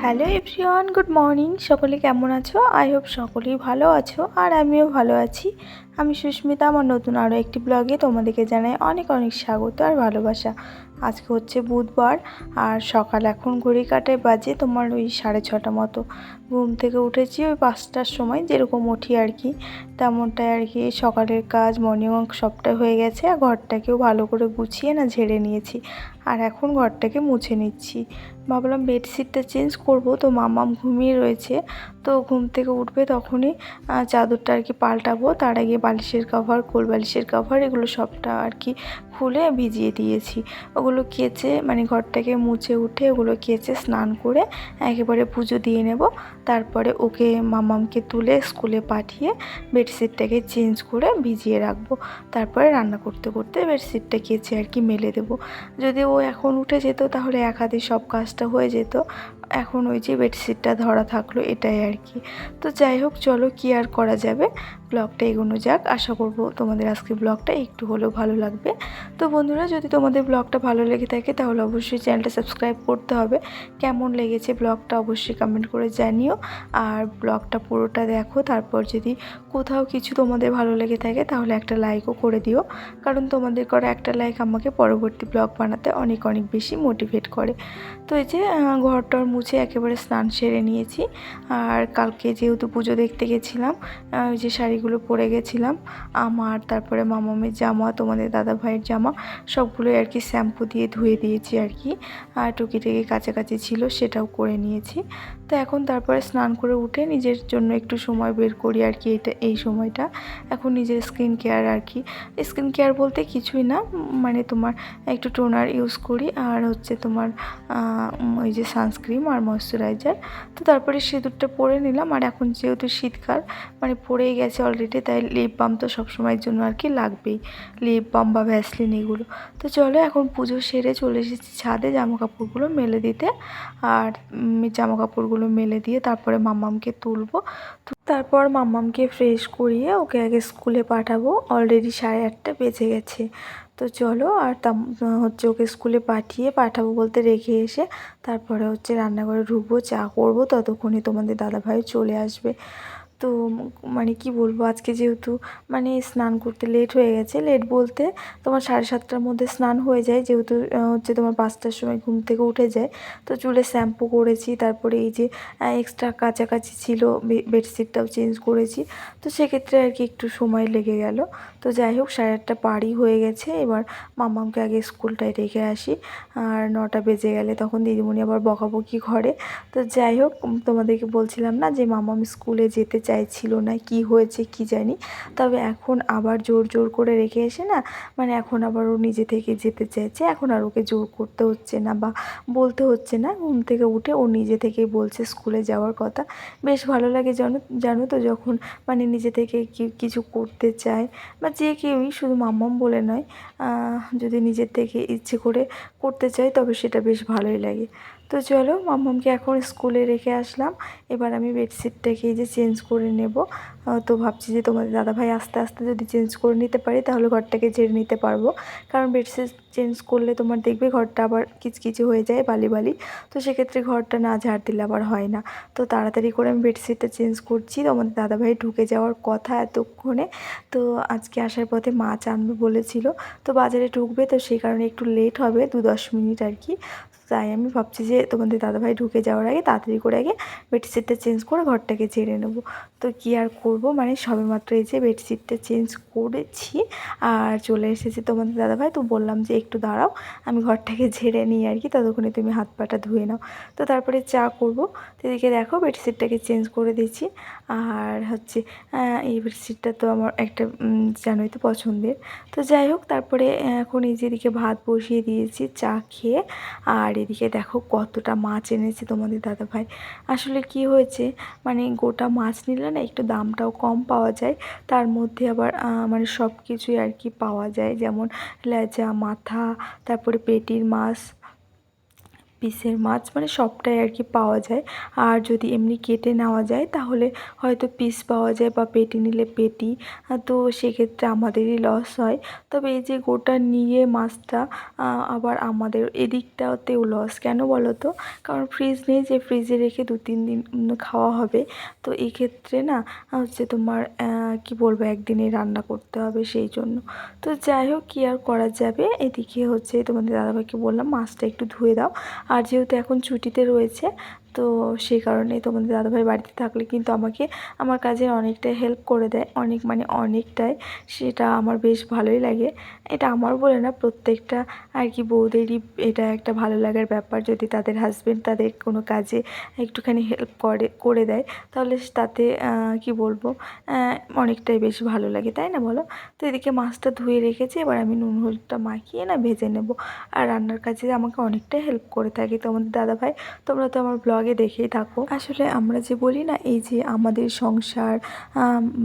Hello everyone, good morning. সকলে কেমন আছো? আই হোপ সকলেই ভালো আছো, আর আমিও ভালো আছি। আমি সুস্মিতা। আমার নতুন আরও একটি ব্লগে তোমাদেরকে জানাই অনেক অনেক স্বাগত আর ভালোবাসা। আজকে হচ্ছে বুধবার, আর সকাল এখন ঘড়ি কাটায় বাজে তোমার ওই 6:30 মতো। ঘুম থেকে উঠেছি ওই 5টার সময়, যেরকম উঠি আর কি তেমনটাই আর কি। সকালের কাজ মর্নিং ওয়াক সবটাই হয়ে গেছে, আর ঘরটাকেও ভালো করে গুছিয়ে ঝেড়ে নিয়েছি। আর এখন ঘরটাকে মুছে নিচ্ছি। ভাবলাম বেডশিটটা চেঞ্জ করব, তো মাম্মাম ঘুমিয়ে রয়েছে। তো ঘুম থেকে উঠবে তখনই চাদরটা আর কি পাল্টাবো। তার আগে বালিশের কভার, কোল বালিশের কভার, এগুলো সবটা আর কি খুলে ভিজিয়ে দিয়েছি। ওগুলো কেচে ঘরটাকে মুছে উঠে ওগুলো কেচে স্নান করে একেবারে পুজো দিয়ে নেব। তারপরে ওকে মাম্মামকে তুলে স্কুলে পাঠিয়ে বেডশিটটাকে চেঞ্জ করে ভিজিয়ে রাখবো। তারপরে রান্না করতে করতে বেডশিটটা কেচে আর কি মেলে দেবো। যদি ও এখন উঠে যেত তাহলে এক হাতে সব কাজটা হয়ে যেত। এখন ওই যে বেডশিটটা ধরা থাকলো, এটাই আর কি। তো যাই হোক, চলো কি আর করা যাবে, ব্লগটা এগোনো যাক। আশা করব তোমাদের আজকে ব্লগটা একটু হলেও ভালো লাগবে। তো বন্ধুরা, যদি তোমাদের ব্লগটা ভালো লেগে থাকে তাহলে অবশ্যই চ্যানেলটা সাবস্ক্রাইব করতে হবে। কেমন লেগেছে ব্লগটা অবশ্যই কমেন্ট করে জানিও। আর ব্লগটা পুরোটা দেখো, তারপর যদি কোথাও কিছু তোমাদের ভালো লেগে থাকে তাহলে একটা লাইকও করে দিও, কারণ তোমাদের করা একটা লাইক আমাকে পরবর্তী ব্লগ বানাতে অনেক অনেক বেশি মোটিভেট করে। তো এই যে ঘরটার মুছে একেবারে স্নান সেরে নিয়েছি। আর কালকে যেহেতু পুজো দেখতে গেছিলাম, ওই যে শাড়িগুলো পরে গেছিলাম আমার, তারপরে মামামের জামা, তোমাদের দাদা ভাইয়ের জামা, সবগুলোই আর কি শ্যাম্পু দিয়ে ধুয়ে দিয়েছি আর কি। আর টুকিটাকি কাছাকাছি ছিল সেটাও করে নিয়েছি। তো এখন তারপরে স্নান করে উঠে নিজের জন্য একটু সময় বের করি আর কি। এই সময়টা এখন নিজের স্কিন কেয়ার আর কি। স্কিন কেয়ার বলতে কিছুই না, তোমার একটু টোনার ইউজ করি, আর হচ্ছে তোমার ওই যে সানস্ক্রিন আর ময়শ্চারাইজার। তো তারপরে সিঁদুরটা পরে নিলাম। আর এখন যেহেতু শীতকাল পড়েই গেছে অলরেডি, তাই লিপ বাম তো সবসময়ের জন্য আর কি লাগবেই, লিপ বাম বা ভ্যাসলিন এগুলো। তো চলো, এখন পুজো সেরে চলে এসেছি ছাদে জামা কাপড়গুলো মেলে দিতে। আর জামা কাপড়গুলো মেলে দিয়ে তারপরে মাম্মামকে তুলবো। তারপর মাম্মামকে ফ্রেশ করিয়ে ওকে আগে স্কুলে পাঠাবো। অলরেডি 8:30 বেজে গেছে। তো চলো, আর হচ্ছে ওকে স্কুলে পাঠাবো বলতে রেখে এসে তারপরে হচ্ছে রান্নাঘরে ঢুকবো, চা করবো। ততক্ষণে তোমাদের দাদাভাই চলে আসবে। তো কি বলবো, আজকে যেহেতু স্নান করতে লেট হয়ে গেছে। লেট বলতে তোমার 7:30টার মধ্যে স্নান হয়ে যায়, যেহেতু হচ্ছে তোমার 5টার সময় ঘুম থেকে উঠে যায়। তো চুলে শ্যাম্পু করেছি, তারপরে এই যে এক্সট্রা কাছাকাছি ছিল বেডশিটটাও চেঞ্জ করেছি। তো সেক্ষেত্রে আর কি একটু সময় লেগে গেল। তো যাই হোক, 8:30 পারই হয়ে গেছে। এবার মাম্মামকে আগে স্কুলটায় রেখে আসি। আর 9টা বেজে গেলে তখন দিদিমণি আবার বকাবকি ঘরে। তো যাই হোক, তোমাদেরকে বলছিলাম না যে মাম্মাম স্কুলে যেতে চাইছিল না, কি হয়েছে কি জানি। তবে এখন আবার জোর জোর করে রেখে এসে না, এখন আবার ও নিজে থেকে যেতে চাইছে। এখন আর ওকে জোর করতে হচ্ছে না বা বলতে হচ্ছে না। ঘুম থেকে উঠে ও নিজে থেকেই বলছে স্কুলে যাওয়ার কথা। বেশ ভালো লাগে জানো জানো তো, যখন নিজে থেকে কিছু করতে চায়, বা যে কেউই, শুধু মাম্মাম বলে নয়, যদি নিজের থেকে ইচ্ছে করে করতে চায় তবে সেটা বেশ ভালোই লাগে। তো চলো, মাম্মামকে এখন স্কুলে রেখে আসলাম। এবার আমি বেডশিটটাকে এই যে চেঞ্জ করে নেব। তো ভাবছি যে তোমাদের দাদাভাই আস্তে আস্তে যদি চেঞ্জ করে নিতে পারি তাহলে ঘরটাকে ঝেড়ে নিতে পারবো। কারণ বেডশিট চেঞ্জ করলে তোমার দেখবে ঘরটা আবার কিচকিচে হয়ে যায়, বালি বালি। তো সেক্ষেত্রে ঘরটা না ঝাড় দিলে আবার হয় না। তো তাড়াতাড়ি করে আমি বেডশিটটা চেঞ্জ করছি। তোমাদের দাদাভাই ঢুকে যাওয়ার কথা এতক্ষণে। তো আজকে আসার পথে মাছ আনবে বলেছিল, তো বাজারে ঢুকবে, তো সেই কারণে একটু লেট হবে 2-10 মিনিট আর কি। তাই আমি ভাবছি যে তোমাদের দাদাভাই ঢুকে যাওয়ার আগে তাড়াতাড়ি করে আগে বেডশিটটা চেঞ্জ করে ঘরটাকে ঝেড়ে নেবো। তো কী আর করবো, সবেমাত্র এই যে বেডশিটটা চেঞ্জ করেছি আর চলে এসেছে তোমাদের দাদাভাই। তো বললাম যে একটু দাঁড়াও, আমি ঘরটাকে ঝেড়ে নিই আর কি, ততক্ষণে তুমি হাত পাটা ধুয়ে নাও। তো তারপরে চা করবো। তো এদিকে দেখো, বেডশিটটাকে চেঞ্জ করে দিয়েছি। আর হচ্ছে এই বেডশিটটা তো আমার একটা জানোই তো পছন্দের। তো যাই হোক, তারপরে এখন এই যে এদিকে ভাত বসিয়ে দিয়েছি চা খেয়ে। আর এদিকে দেখো কতটা মাছ এনেছে তোমাদের দাদাভাই। আসলে কি হয়েছে, গোটা মাছ নিলে না একটু দামটাও কম পাওয়া যায়। তার মধ্যে আবার সব কিছুই আর কি পাওয়া যায়, যেমন লেজা, মাথা, তারপরে পেটির মাছ, পিসের মাছ মানে সবটাই আর কি পাওয়া যায়। আর যদি এমনি কেটে নেওয়া যায় তাহলে হয়তো পিস পাওয়া যায় বা পেটি নিলে পেটি, তো সেক্ষেত্রে আমাদেরই লস হয়। তবে এই যে গোটা নিয়ে মাছটা আবার আমাদের এদিকটাতেও লস, কেন বলো তো? কারণ ফ্রিজ নেই যে ফ্রিজে রেখে 2-3 দিন খাওয়া হবে। তো এই ক্ষেত্রে না হচ্ছে তোমার কি বলবো, একদিনেই রান্না করতে হবে সেই জন্য। তো যাই হোক, কী আর করা যাবে। এদিকে হচ্ছে তোমাদের দাদাভাইকে বললাম মাছটা একটু ধুয়ে দাও। আর যেহেতু এখন ছুটিতে রয়েছে, তো সেই কারণে তোমাদের দাদাভাই বাড়িতে থাকলে কিন্তু আমাকে আমার কাজে অনেকটাই হেল্প করে দেয়, অনেক মানে অনেকটাই। সেটা আমার বেশ ভালোই লাগে। এটা আমার বলে না, প্রত্যেকটা আর কি বউদেরই এটা একটা ভালো লাগার ব্যাপার। যদি তাদের হাজবেন্ড তাদের কোনো কাজে একটুখানি হেল্প করে দেয়, তাহলে তাতে কি বলবো, অনেকটাই বেশ ভালো লাগে, তাই না বলো? তো এদিকে মাছটা ধুয়ে রেখেছি, এবার আমি নুন হলুদটা মাখিয়ে না ভেজে নেব। আর রান্নার কাজে আমাকে অনেকটাই হেল্প করে থাকে তোমাদের দাদাভাই। তোমরা তো আমার ব্লগে দেখেই থাকো। আসলে আমরা যে বলি না, এই যে আমাদের সংসার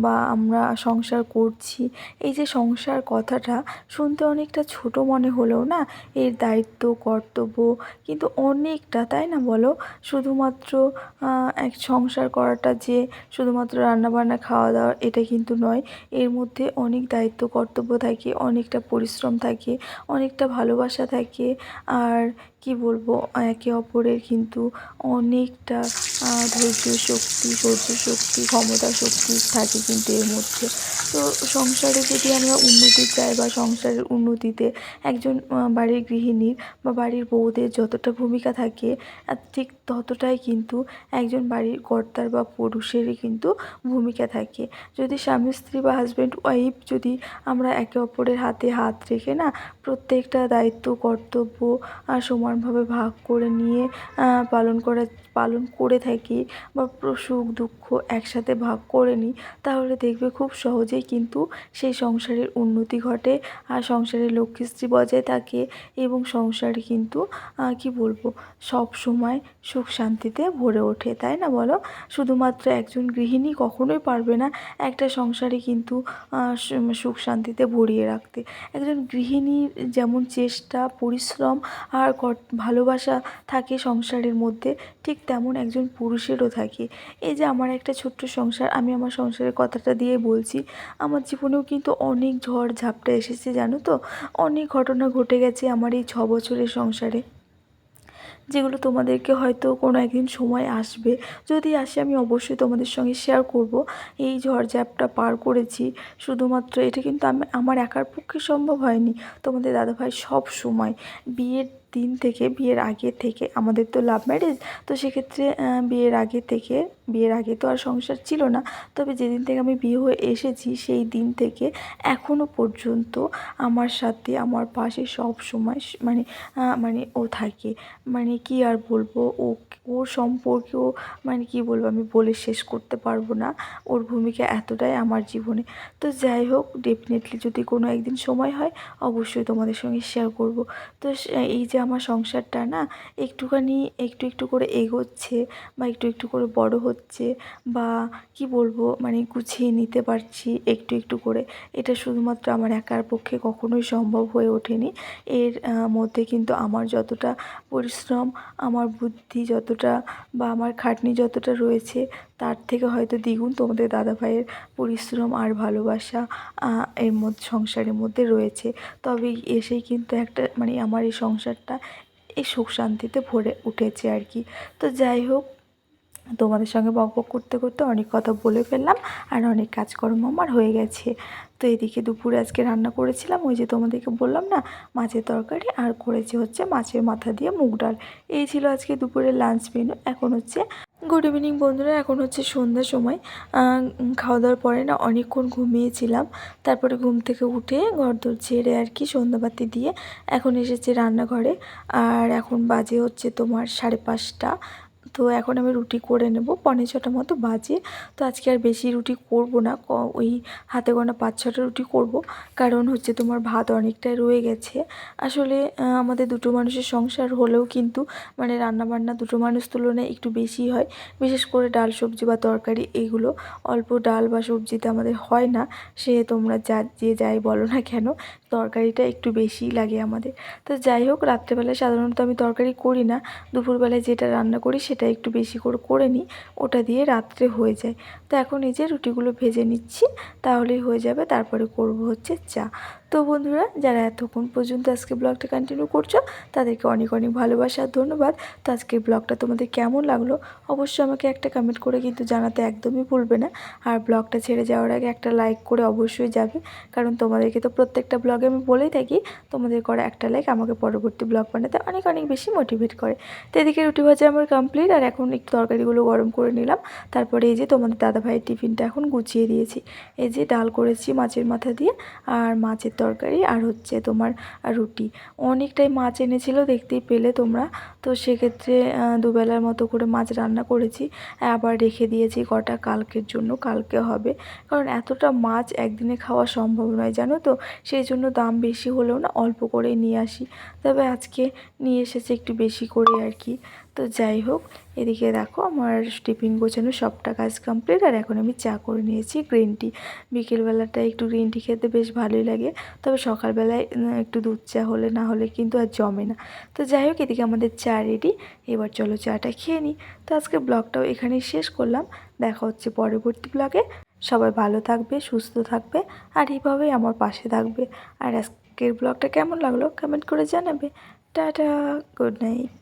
বা আমরা সংসার করছি, এই যে সংসার কথাটা শুনতে অনেকটা ছোট মনে হলেও না, এর দায়িত্ব কর্তব্য কিন্তু অনেকটা, তাই না বলো? শুধুমাত্র এক সংসার করাটা যে শুধুমাত্র রান্নাবান্না খাওয়া দাওয়া এটা কিন্তু নয়। এর মধ্যে অনেক দায়িত্ব কর্তব্য থাকে, অনেকটা পরিশ্রম থাকে, অনেকটা ভালোবাসা থাকে। আর কি বলবো, একে অপরের কিন্তু অনেকটা ধৈর্য শক্তি, সহ্য শক্তি, ক্ষমতা শক্তি থাকে কিন্তু এর মধ্যে। তো সংসারে যদি আমরা উন্নতি চাই বা সংসারের উন্নতিতে একজন বাড়ির গৃহিণীর বা বাড়ির বউদের যতটা ভূমিকা থাকে, ঠিক ততটাই কিন্তু একজন বাড়ির কর্তার বা পুরুষেরই কিন্তু ভূমিকা থাকে। যদি স্বামী স্ত্রী বা হাজব্যান্ড ওয়াইফ যদি আমরা একে অপরের হাতে হাত রেখে না প্রত্যেকটা দায়িত্ব কর্তব্য সমানভাবে ভাগ করে নিয়ে পালন করে থাকি, বা সুখ দুঃখ একসাথে ভাগ করে নিই, তাহলে দেখবে খুব সহজেই কিন্তু সেই সংসারের উন্নতি ঘটে। আর সংসারের লক্ষ্মীশ্রী বজায় থাকে এবং সংসারে কিন্তু কি বলবো, সব সময় সুখ শান্তিতে ভরে ওঠে, তাই না বলো? শুধুমাত্র একজন গৃহিণী কখনোই পারবে না একটা সংসারে কিন্তু সুখ শান্তিতে ভরিয়ে রাখতে। একজন গৃহিণীর যেমন চেষ্টা, পরিশ্রম আর ভালোবাসা থাকে সংসারের মধ্যে, ঠিক তেমন একজন পুরুষেরও থাকে। এই যে আমার একটা ছোট্ট সংসার, আমি আমার সংসারের কথাটা দিয়ে বলছি। আমার জীবনেও কিন্তু অনেক ঝড় ঝাপটা এসেছে, জানো তো? অনেক ঘটনা ঘটে গেছে আমার এই 6 বছরের সংসারে, যেগুলো তোমাদেরকে হয়তো কোনো একদিন সময় আসবে, যদি আসে আমি অবশ্যই তোমাদের সঙ্গে শেয়ার করব। এই ঝড়ঝাপটা পার করেছি শুধুমাত্র, এটা কিন্তু আমার একার পক্ষে সম্ভব হয়নি। তোমাদের দাদাভাই সব সময় বিয়ের দিন থেকে, বিয়ের আগে থেকে, আমাদের তো লাভ ম্যারেজ, তো সেক্ষেত্রে বিয়ের আগে তো আর সংসার ছিল না। তবে যেদিন থেকে আমি বিয়ে হয়ে এসেছি সেই দিন থেকে এখনও পর্যন্ত আমার সাথে আমার পাশে সব সময় মানে ও থাকে। মানে কি আর বলবো, ওর সম্পর্কেও মানে কি বলবো, আমি বলে শেষ করতে পারবো না। ওর ভূমিকা এতটাই আমার জীবনে। তো যাই হোক, ডেফিনেটলি যদি কোনো একদিন সময় হয় অবশ্যই তোমাদের সঙ্গে শেয়ার করব। তো এই যে আমার সংসারটা না একটুখানি একটু একটু করে এগোচ্ছে বা একটু একটু করে বড় হচ্ছে, বা কি বলবো, মানে গুছিয়ে নিতে পারছি একটু একটু করে, এটা শুধুমাত্র আমার একার পক্ষে কখনোই সম্ভব হয়ে ওঠেনি। এর মধ্যে কিন্তু আমার যতটা পরিশ্রম, আমার বুদ্ধি যতটা বা আমার খাটনি যতটা রয়েছে, তার থেকে হয়তো দ্বিগুণ তোমাদের দাদাভাইয়ের পরিশ্রম আর ভালোবাসা এর মধ্যে, সংসারের মধ্যে রয়েছে। তবে এসেই কিন্তু একটা মানে আমার এই সংসারটা এই সুখ শান্তিতে ভরে উঠেছে আর কি। তো যাই হোক, তোমাদের সঙ্গে বকবক করতে করতে অনেক কথা বলে ফেললাম, আর অনেক কাজকর্ম আমার হয়ে গেছে। তো এদিকে দুপুরে আজকে রান্না করেছিলাম, ওই যে তোমাদেরকে বললাম না, মাছের তরকারি, আর করেছি হচ্ছে মাছের মাথা দিয়ে মুগ ডাল। এই ছিল আজকে দুপুরের লাঞ্চ মেনু। এখন হচ্ছে গুড ইভিনিং বন্ধুরা, এখন হচ্ছে সন্ধ্যার সময়। খাওয়া দাওয়ার পরে না অনেকক্ষণ ঘুমিয়েছিলাম, তারপরে ঘুম থেকে উঠে ঘরদোর ঝেড়ে আর কি সন্ধ্যাবাতি দিয়ে এখন এসেছি রান্নাঘরে। আর এখন বাজে হচ্ছে তোমার 5:30। তো এখন আমি রুটি করে নেব, 6:45 মতো বাজে। তো আজকে আর বেশি রুটি করব না, ওই হাতে গোনা 5-6টা রুটি করব, কারণ হচ্ছে তোমার ভাত অনেকটাই রয়ে গেছে। আসলে আমাদের দুটো মানুষের সংসার হলেও কিন্তু মানে রান্নাবান্না দুটো মানুষ তুলনায় একটু বেশি হয়, বিশেষ করে ডাল সবজি বা তরকারি এগুলো। অল্প ডাল বা সবজিতে আমাদের হয় না, সে তোমরা যে যাই বলো না কেন, তরকারিটা একটু বেশিই লাগে আমাদের। তো যাই হোক, রাত্রেবেলায় সাধারণত আমি তরকারি করি না, দুপুরবেলায় যেটা রান্না করি সেটা একটু বেশি করে নিই, ওটা দিয়ে রাত্রে হয়ে যায়। তো এখন এই যে রুটিগুলো ভেজে নিচ্ছি, তাহলেই হয়ে যাবে। তারপরে করব হচ্ছে চা। তো বন্ধুরা, যারা এতক্ষণ পর্যন্ত আজকে ব্লগটা কন্টিনিউ করছো, তাদেরকে অনেক অনেক ভালোবাসা আর ধন্যবাদ। তো আজকের ব্লগটা তোমাদের কেমন লাগলো অবশ্যই আমাকে একটা কমেন্ট করে কিন্তু জানাতে একদমই ভুলবে না। আর ব্লগটা ছেড়ে যাওয়ার আগে একটা লাইক করে অবশ্যই যাবে, কারণ তোমাদেরকে তো প্রত্যেকটা ব্লগে আমি বলেই থাকি, তোমাদের করা একটা লাইক আমাকে পরবর্তী ব্লগ বানাতে অনেক অনেক বেশি মোটিভেট করে। তো এদিকে রুটি ভাজা আমার কমপ্লিট, আর এখন একটু তরকারিগুলো গরম করে নিলাম। তারপরে এই যে তোমাদের দাদাভাইয়ের টিফিনটা এখন গুছিয়ে দিয়েছি। এই যে ডাল করেছি মাছের মাথা দিয়ে, আর মাছের তরকারি, আর হচ্ছে তোমার রুটি। অনেকটাই মাছ এনেছিল, দেখতেই পেলে তোমরা। তো সেক্ষেত্রে দুবেলার মতো করে মাছ রান্না করেছি, আবার রেখে দিয়েছি কটা কালকের জন্য, কালকে হবে। কারণ এতটা মাছ একদিনে খাওয়া সম্ভব নয় জানো তো, সেই জন্য দাম বেশি হলেও না অল্প করেই নিয়ে আসি। তবে আজকে নিয়ে এসেছে একটু বেশি করে আর কি। তো যাই হোক, এদিকে দেখো আমার টিফিন গোছানো সবটা কাজ কমপ্লিট, আর এখন আমি চা করে নিয়েছি গ্রিন টি। বিকেলবেলাটা একটু গ্রিন টি খেতে বেশ ভালোই লাগে, তবে সকালবেলায় একটু দুধ চা হলে না হলে কিন্তু আর জমে না। তো যাই হোক, এদিকে আমাদের চা রেডি, এবার চলো চাটা খেয়ে নিই। তো আজকে ব্লগটাও এখানেই শেষ করলাম, দেখা হচ্ছে পরবর্তী ব্লগে। সবাই ভালো থাকবে, সুস্থ থাকবে, আর এইভাবেই আমার পাশে থাকবে। আর আজকের ব্লগটা কেমন লাগলো কমেন্ট করে জানাবে। Tata, good night.